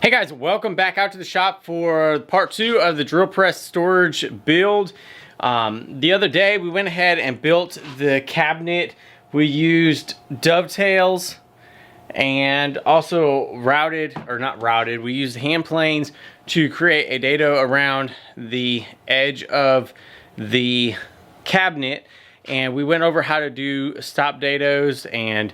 Hey guys, welcome back out to the shop for part 2 of the drill press storage build. The other day we went ahead and built the cabinet. We used dovetails and also we used hand planes to create a dado around the edge of the cabinet, and we went over how to do stop dados and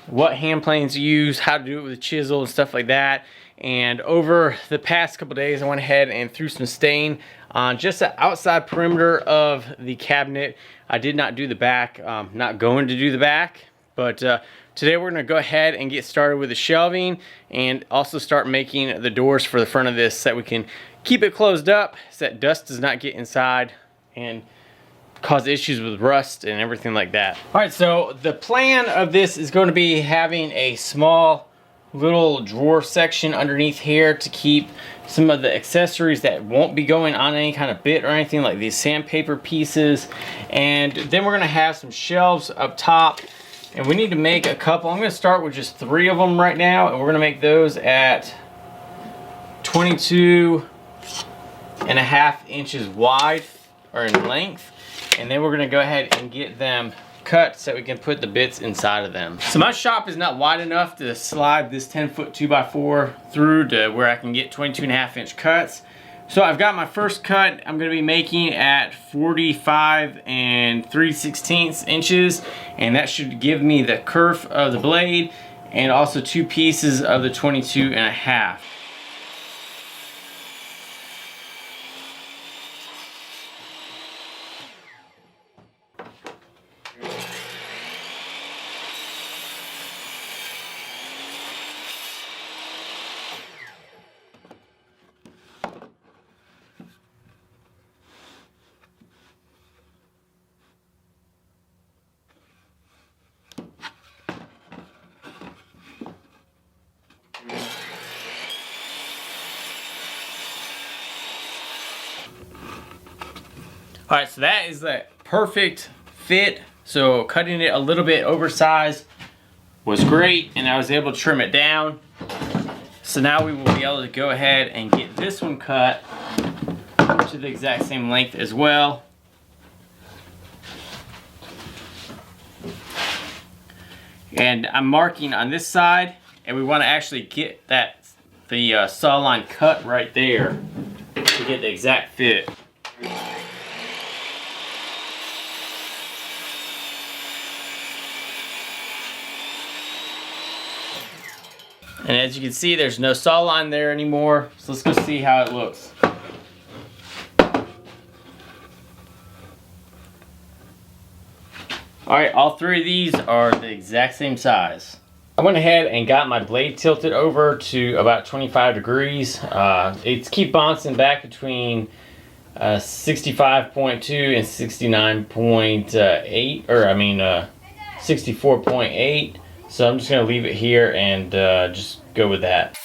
what hand planes use, how to do it with a chisel and stuff like that. And over the past couple days I went ahead and threw some stain on just the outside perimeter of the cabinet. I did not do the back, not going to do the back, but today we're going to go ahead and get started with the shelving and also start making the doors for the front of this so that we can keep it closed up so that dust does not get inside and cause issues with rust and everything like that. Alright, so the plan of this is going to be having a small little drawer section underneath here to keep some of the accessories that won't be going on any kind of bit or anything, like these sandpaper pieces. And then we're going to have some shelves up top, and we need to make a couple. I'm going to start with just 3 of them right now, and we're going to make those at 22.5 inches wide or in length. And then we're gonna go ahead and get them cut so we can put the bits inside of them. So my shop is not wide enough to slide this 10-foot 2x4 through to where I can get 22.5 inch cuts. So I've got my first cut I'm gonna be making at 45 3/16 inches, and that should give me the kerf of the blade and also 2 pieces of the 22.5. Alright, so that is the perfect fit. So cutting it a little bit oversized was great, and I was able to trim it down. So now we will be able to go ahead and get this one cut to the exact same length as well. And I'm marking on this side, and we want to actually get the saw line cut right there to get the exact fit. And as you can see, there's no saw line there anymore. So let's go see how it looks. Alright, all 3 of these are the exact same size. I went ahead and got my blade tilted over to about 25 degrees. It's keep bouncing back between 65.2 and 69.8, or 64.8. So I'm just going to leave it here and just go with that.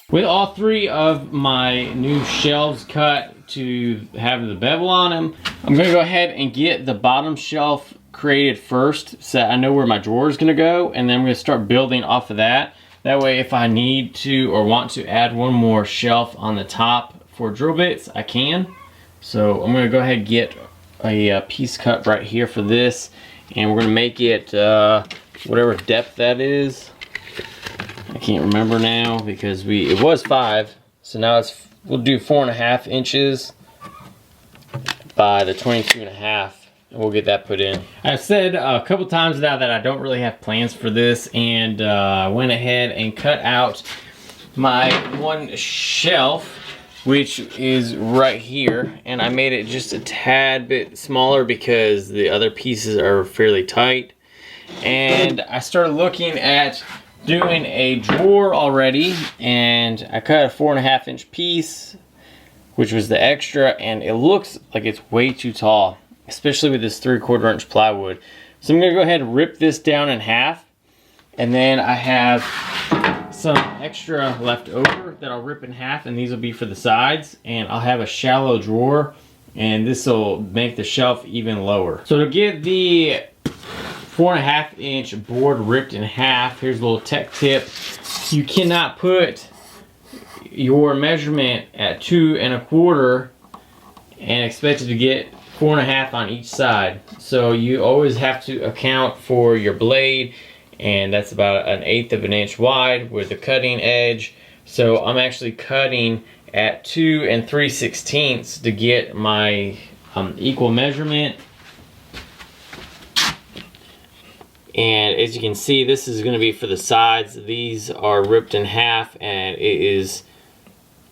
With all 3 of my new shelves cut to have the bevel on them, I'm going to go ahead and get the bottom shelf created first so I know where my drawer is going to go, and then I'm going to start building off of that. That way if I need to or want to add one more shelf on the top for drill bits, I can. So I'm going to go ahead and get a piece cut right here for this, and we're going to make it whatever depth that is. I can't remember now because it was 5, so now we'll do 4.5 inches by the 22.5. And we'll get that put in. I've said a couple times now that I don't really have plans for this, and I went ahead and cut out my one shelf, which is right here, and I made it just a tad bit smaller because the other pieces are fairly tight. And I started looking at doing a drawer already, and I cut a 4.5 inch piece, which was the extra, and it looks like it's way too tall, especially with this 3/4 inch plywood. So I'm going to go ahead and rip this down in half, and then I have some extra left over that I'll rip in half, and these will be for the sides, and I'll have a shallow drawer, and this will make the shelf even lower. So to get the 4.5 inch board ripped in half, here's a little tech tip. You cannot put your measurement at 2 1/4 and expect it to get 4.5 on each side. So you always have to account for your blade, and that's about 1/8 of an inch wide with the cutting edge. So I'm actually cutting at 2 3/16 to get my equal measurement. And as you can see, this is going to be for the sides. These are ripped in half, and it is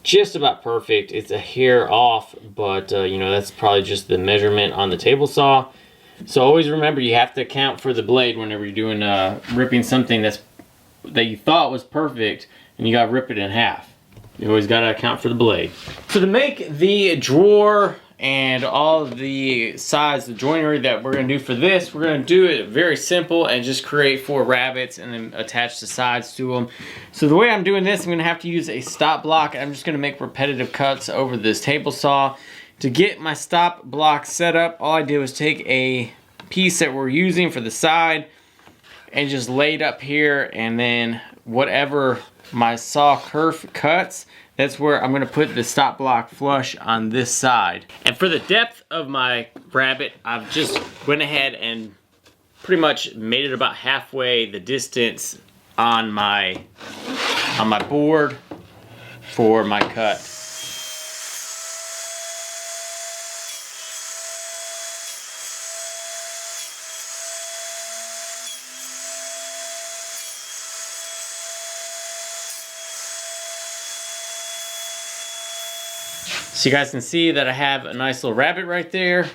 just about perfect. It's a hair off, but you know, that's probably just the measurement on the table saw. So always remember, you have to account for the blade whenever you're doing ripping something that you thought was perfect, and you got to rip it in half. You always got to account for the blade. So to make the drawer and all of the sides, the joinery that we're going to do for this, we're going to do it very simple and just create 4 rabbets and then attach the sides to them. So the way I'm doing this, I'm going to have to use a stop block. I'm just going to make repetitive cuts over this table saw. To get my stop block set up, all I did was take a piece that we're using for the side and just lay it up here, and then whatever my saw curve cuts, that's where I'm going to put the stop block flush on this side. And for the depth of my rabbet, I've just went ahead and pretty much made it about halfway the distance on my board for my cut. So you guys can see that I have a nice little rabbet right there.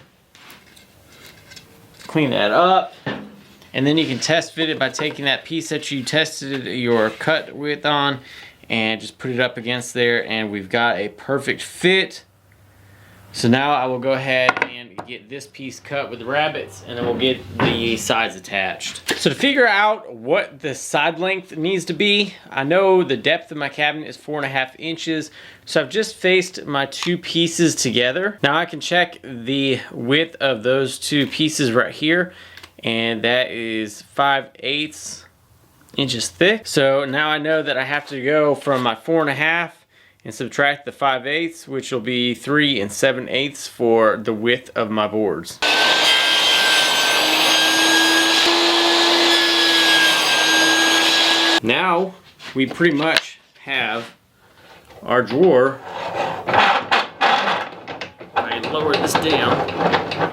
Clean that up. And then you can test fit it by taking that piece that you tested your cut width on and just put it up against there, and we've got a perfect fit. So now I will go ahead and get this piece cut with the rabbets, and then we'll get the sides attached. So to figure out what the side length needs to be, I know the depth of my cabinet is 4.5 inches. So I've just faced my 2 pieces together. Now I can check the width of those 2 pieces right here, and that is 5/8 inches thick. So now I know that I have to go from my 4.5 and subtract the 5/8, which will be 3 7/8 for the width of my boards. Now we pretty much have our drawer. I lower this down.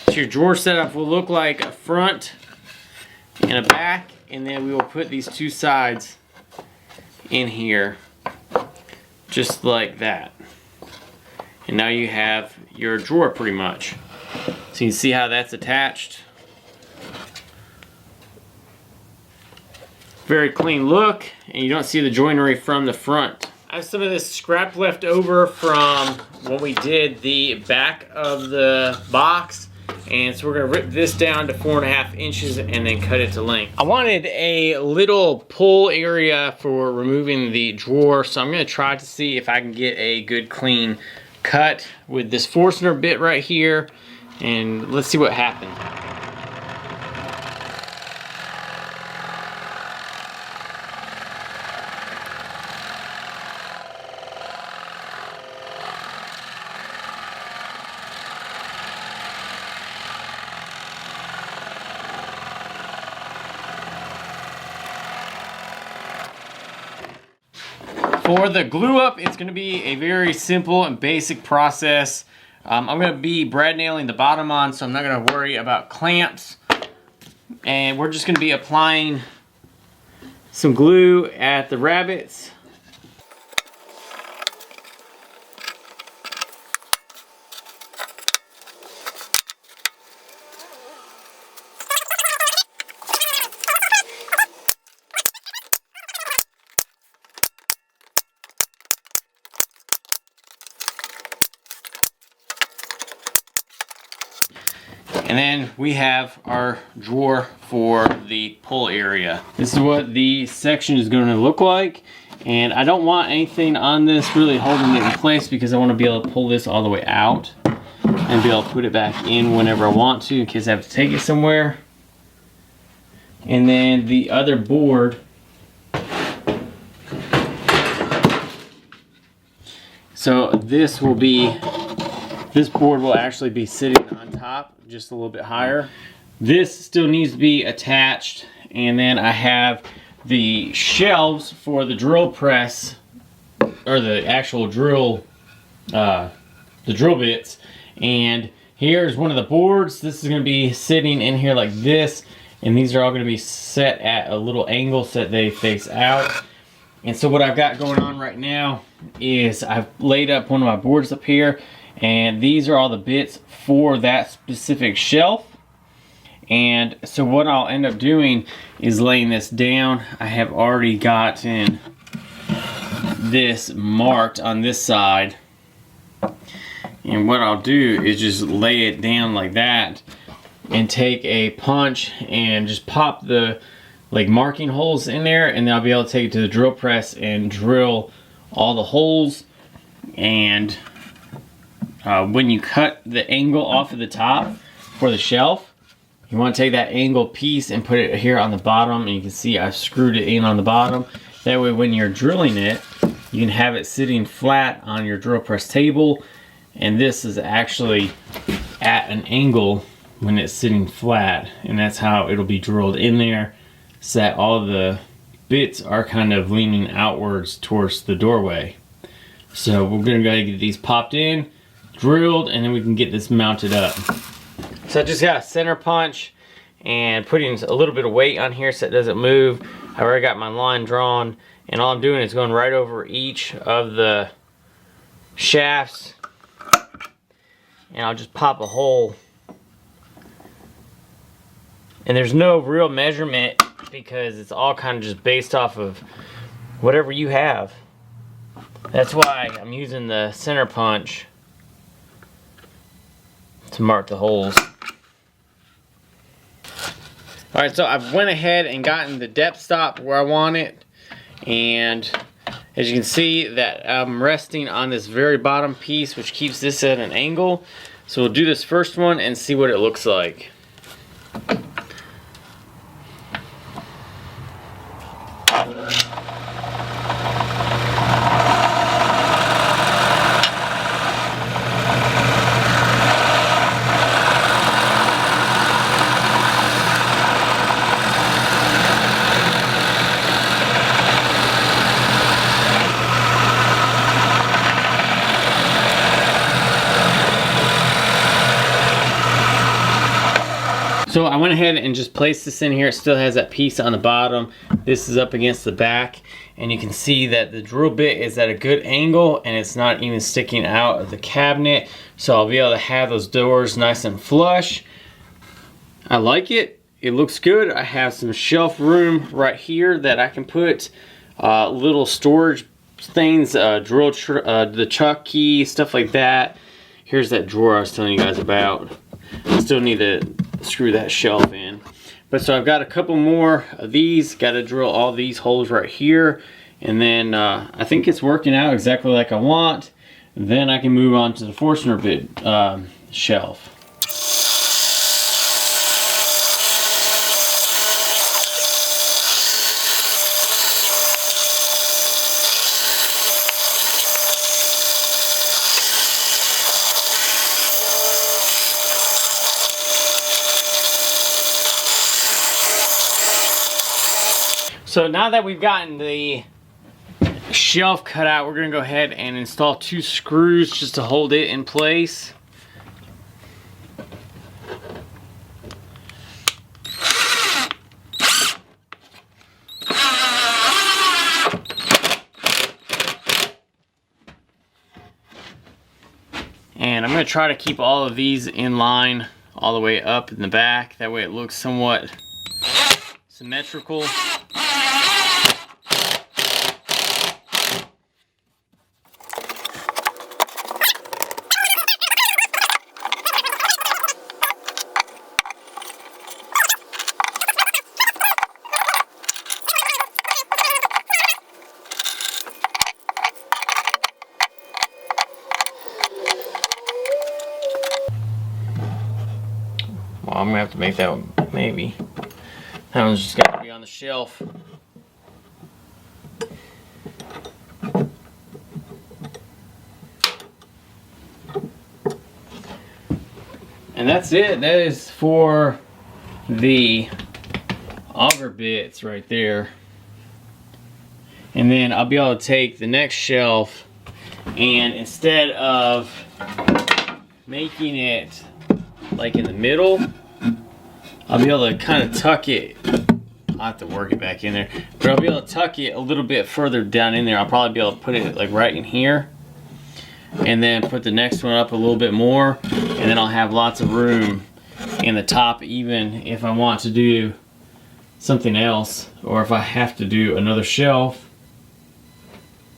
So your drawer setup will look like a front and a back, and then we will put these 2 sides in here. Just like that. And now you have your drawer pretty much. So you can see how that's attached. Very clean look, and you don't see the joinery from the front. I have some of this scrap left over from when we did the back of the box. And so we're gonna rip this down to 4.5 inches and then cut it to length. I wanted a little pull area for removing the drawer, so I'm gonna try to see if I can get a good clean cut with this Forstner bit right here, and let's see what happens. For the glue up, it's going to be a very simple and basic process. I'm going to be brad nailing the bottom on, so I'm not going to worry about clamps. And we're just going to be applying some glue at the rabbets. And then we have our drawer for the pull area. This is what the section is going to look like. And I don't want anything on this really holding it in place because I want to be able to pull this all the way out and be able to put it back in whenever I want to in case I have to take it somewhere. And then the other board, so this board will actually be sitting on top just a little bit higher. This still needs to be attached, and then I have the shelves for the drill press, or the actual drill, the drill bits. And here's one of the boards. This is going to be sitting in here like this, and these are all going to be set at a little angle so that they face out. And so what I've got going on right now is I've laid up one of my boards up here, and these are all the bits for that specific shelf. And so what I'll end up doing is laying this down. I have already gotten this marked on this side. And what I'll do is just lay it down like that and take a punch and just pop the marking holes in there, and then I'll be able to take it to the drill press and drill all the holes. And when you cut the angle off of the top for the shelf, you want to take that angle piece and put it here on the bottom, and you can see I've screwed it in on the bottom. That way when you're drilling it, you can have it sitting flat on your drill press table, and this is actually at an angle when it's sitting flat, and that's how it'll be drilled in there, so that all the bits are kind of leaning outwards towards the doorway. So we're going to go ahead and get these popped in, drilled, and then we can get this mounted up. So I just got a center punch and putting a little bit of weight on here so it doesn't move. I already got my line drawn, and all I'm doing is going right over each of the shafts, and I'll just pop a hole. And there's no real measurement because it's all kind of just based off of whatever you have. That's why I'm using the center punch to mark the holes. Alright, so I've went ahead and gotten the depth stop where I want it, and as you can see that I'm resting on this very bottom piece, which keeps this at an angle. So we'll do this first one and see what it looks like. So I went ahead and just placed this in here. It still has that piece on the bottom. This is up against the back, and you can see that the drill bit is at a good angle, and it's not even sticking out of the cabinet. So I'll be able to have those doors nice and flush. I like it. It looks good. I have some shelf room right here that I can put little storage things, the chuck key, stuff like that. Here's that drawer I was telling you guys about. I still need to screw that shelf in. But so I've got a couple more of these. Got to drill all these holes right here. And then I think it's working out exactly like I want. Then I can move on to the Forstner bit shelf. So now that we've gotten the shelf cut out, we're going to go ahead and install 2 screws just to hold it in place. And I'm going to try to keep all of these in line all the way up in the back. That way it looks somewhat symmetrical. Well, I'm gonna have to make that one, maybe. That one's just gotta be on the shelf. And that's it. That is for the auger bits right there. And then I'll be able to take the next shelf, and instead of making it like in the middle, I'll be able to kind of tuck it. I'll have to work it back in there, but I'll be able to tuck it a little bit further down in there. I'll probably be able to put it like right in here, and then put the next one up a little bit more, and then I'll have lots of room in the top, even if I want to do something else, or if I have to do another shelf.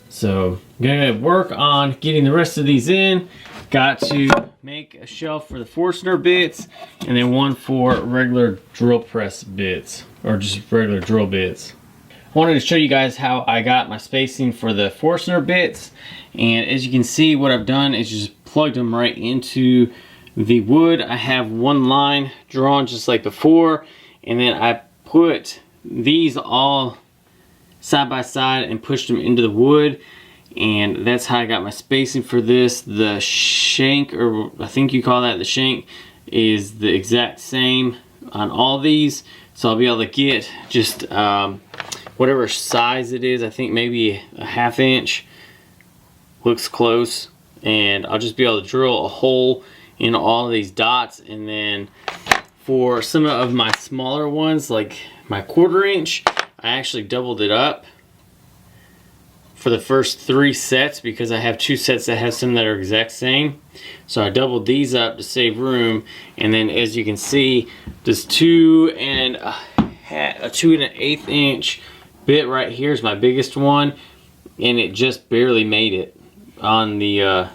So I'm gonna work on getting the rest of these in. Got to make a shelf for the Forstner bits, and then one for regular drill press bits, or just regular drill bits. I wanted to show you guys how I got my spacing for the Forstner bits, and as you can see, what I've done is just plugged them right into the wood. I have one line drawn just like before, and then I put these all side by side and pushed them into the wood, and that's how I got my spacing for this. The shank, or I think you call that the shank, is the exact same on all these, so I'll be able to get just whatever size it is. I think maybe a 1/2 inch looks close, and I'll just be able to drill a hole in all of these dots. And then for some of my smaller ones, like my 1/4 inch, I actually doubled it up for the first 3 sets, because I have 2 sets that have some that are exact same. So I doubled these up to save room, and then as you can see, this 2 1/8 inch bit right here is my biggest one, and it just barely made it on the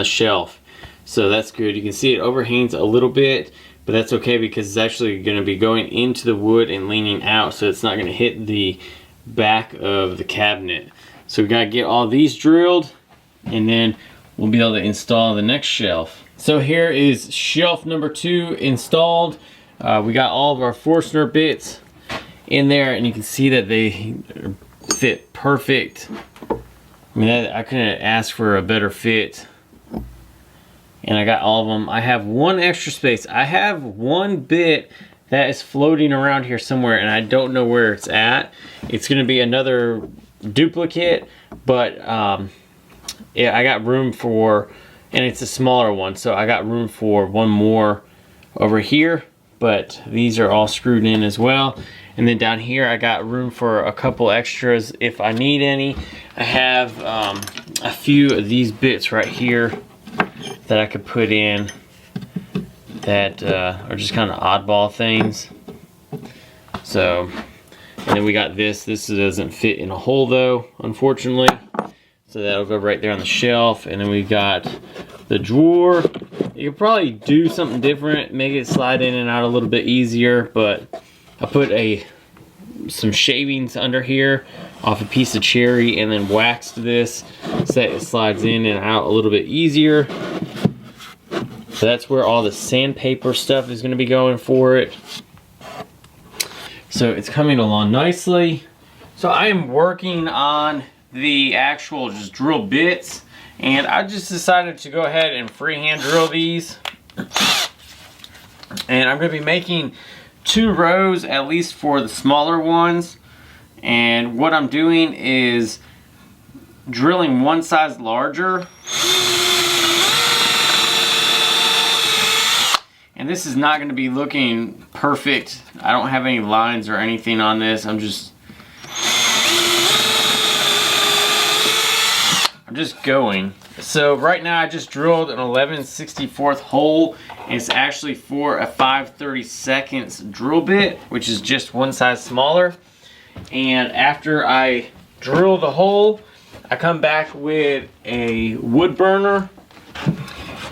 shelf. So that's good. You can see it overhangs a little bit, but that's okay because it's actually going to be going into the wood and leaning out, so it's not going to hit the back of the cabinet. So we got to get all these drilled, and then we'll be able to install the next shelf. So here is shelf number 2 installed. We got all of our Forstner bits in there, and you can see that they fit perfect. I mean, I couldn't ask for a better fit. And I got all of them. I have one extra space. I have one bit that is floating around here somewhere, and I don't know where it's at. It's going to be another duplicate, but yeah, I got room for, and it's a smaller one, so I got room for one more over here, but these are all screwed in as well. And then down here I got room for a couple extras if I need any. I have a few of these bits right here that I could put in that are just kind of oddball things. So, and then we got this. This doesn't fit in a hole though, unfortunately. So that'll go right there on the shelf. And then we got the drawer. You could probably do something different, make it slide in and out a little bit easier, but I put some shavings under here off a piece of cherry and then waxed this so that it slides in and out a little bit easier. So that's where all the sandpaper stuff is going to be going for it. So it's coming along nicely. So I am working on the actual just drill bits, and I just decided to go ahead and freehand drill these. And I'm going to be making 2 rows at least for the smaller ones. And what I'm doing is drilling one size larger. And this is not going to be looking perfect. I don't have any lines or anything on this. I'm just going. So right now I just drilled an 11/64 hole. It's actually for a 5/32 drill bit, which is just one size smaller. And after I drill the hole, I come back with a wood burner,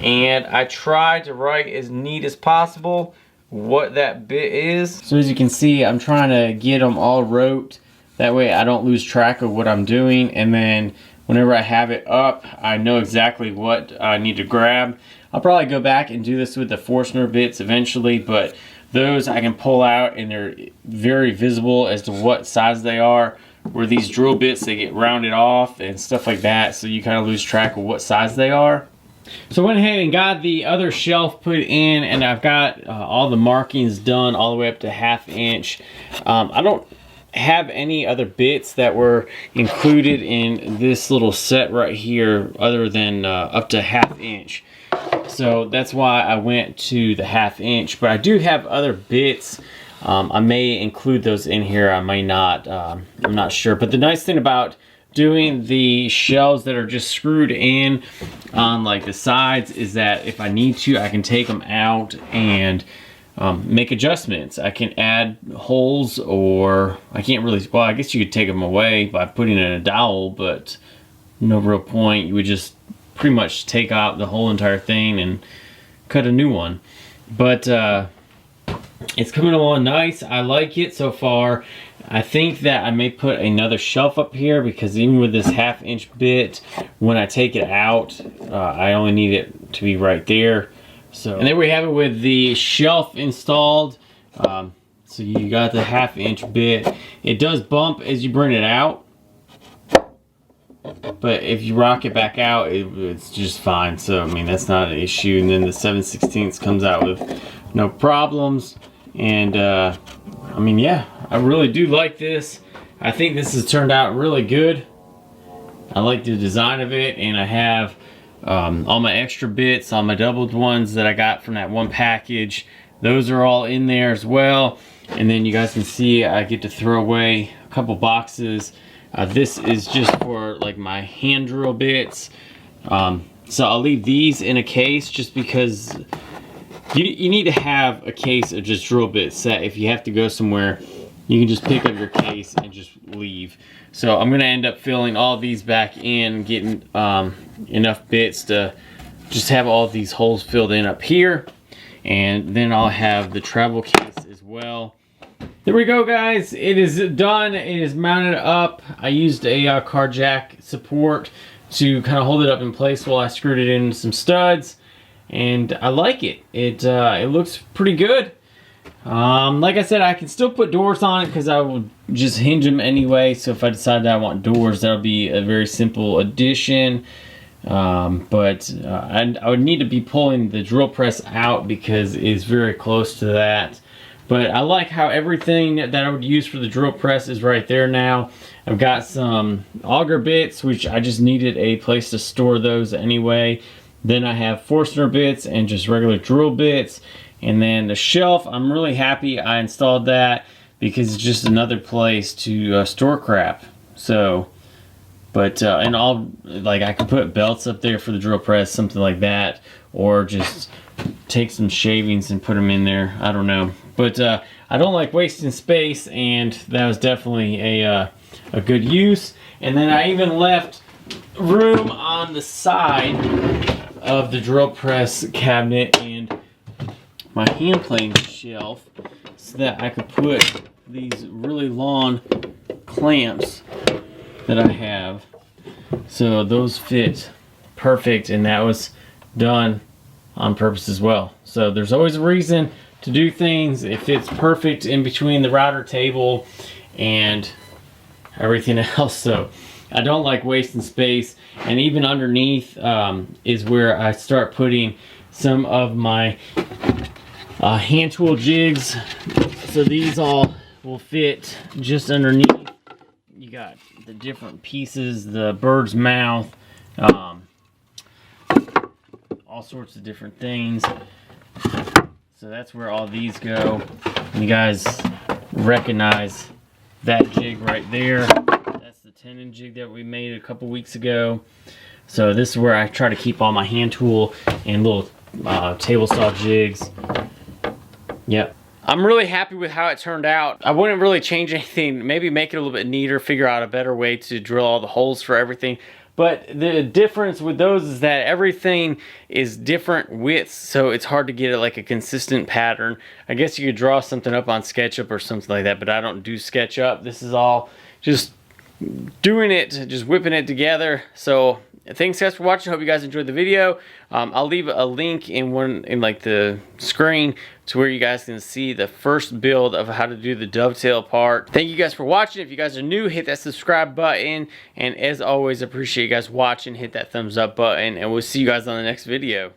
and I try to write as neat as possible what that bit is. So as you can see, I'm trying to get them all wrote. That way I don't lose track of what I'm doing, and then whenever I have it up, I know exactly what I need to grab. I'll probably go back and do this with the Forstner bits eventually, but those I can pull out and they're very visible as to what size they are. Where these drill bits, they get rounded off and stuff like that, so you kind of lose track of what size they are. So I went ahead and got the other shelf put in, and I've got all the markings done all the way up to 1/2 inch. I don't have any other bits that were included in this little set right here other than up to 1/2 inch. So that's why I went to the 1/2 inch, but I do have other bits. I may include those in here, I may not, I'm not sure. But the nice thing about doing the shelves that are just screwed in on like the sides is that if I need to, I can take them out and make adjustments. I can add holes, or I can't really, well, I guess you could take them away by putting in a dowel, but no real point. You would just pretty much take out the whole entire thing and cut a new one. But it's coming along nice. I like it so far. I think that I may put another shelf up here, because even with this 1/2 inch bit, when I take it out, I only need it to be right there. So, and there we have it with the shelf installed. So you got the 1/2 inch bit. It does bump as you bring it out, but if you rock it back out, it's just fine. So I mean, that's not an issue. And then the 7/16 comes out with no problems. And I mean, yeah, I really do like this. I think this has turned out really good. I like the design of it, and I have all my extra bits, all my doubled ones that I got from that one package. Those are all in there as well. And then you guys can see I get to throw away a couple boxes. This is just for like my hand drill bits. So I'll leave these in a case, just because you need to have a case of just drill bits set. If you have to go somewhere, you can just pick up your case and just leave. So I'm gonna end up filling all these back in, getting enough bits to just have all of these holes filled in up here. And then I'll have the travel case as well. There we go, guys. It is done. It is mounted up. I used a car jack support to kind of hold it up in place while I screwed it in some studs. And I like it. It looks pretty good. Like I said, I can still put doors on it because I will just hinge them anyway. So if I decide that I want doors, that'll be a very simple addition. But I would need to be pulling the drill press out because it's very close to that. But I like how everything that I would use for the drill press is right there now. I've got some auger bits, which I just needed a place to store those anyway. Then I have Forstner bits and just regular drill bits. And then the shelf, I'm really happy I installed that because it's just another place to store crap. So, but, and I can put belts up there for the drill press, something like that. Or just take some shavings and put them in there. I don't know. But I don't like wasting space, and that was definitely a good use. And then I even left room on the side of the drill press cabinet and my hand plane shelf so that I could put these really long clamps that I have. So those fit perfect, and that was done on purpose as well. So there's always a reason to do things. It fits perfect in between the router table and everything else. So I don't like wasting space. And even underneath is where I start putting some of my hand tool jigs. So these all will fit just underneath. You got the different pieces, the bird's mouth, all sorts of different things. So that's where all these go. You guys recognize that jig right there. That's the tenon jig that we made a couple weeks ago. So this is where I try to keep all my hand tool and little table saw jigs. Yep. I'm really happy with how it turned out. I wouldn't really change anything. Maybe make it a little bit neater, figure out a better way to drill all the holes for everything. But the difference with those is that everything is different widths, so it's hard to get like a consistent pattern. I guess you could draw something up on SketchUp or something like that, but I don't do SketchUp. This is all just doing it, just whipping it together. So thanks guys for watching. Hope you guys enjoyed the video. I'll leave a link in like the screen to where you guys can see the first build of how to do the dovetail part. Thank you guys for watching. If you guys are new, hit that subscribe button, and as always, appreciate you guys watching. Hit that thumbs up button, and we'll see you guys on the next video.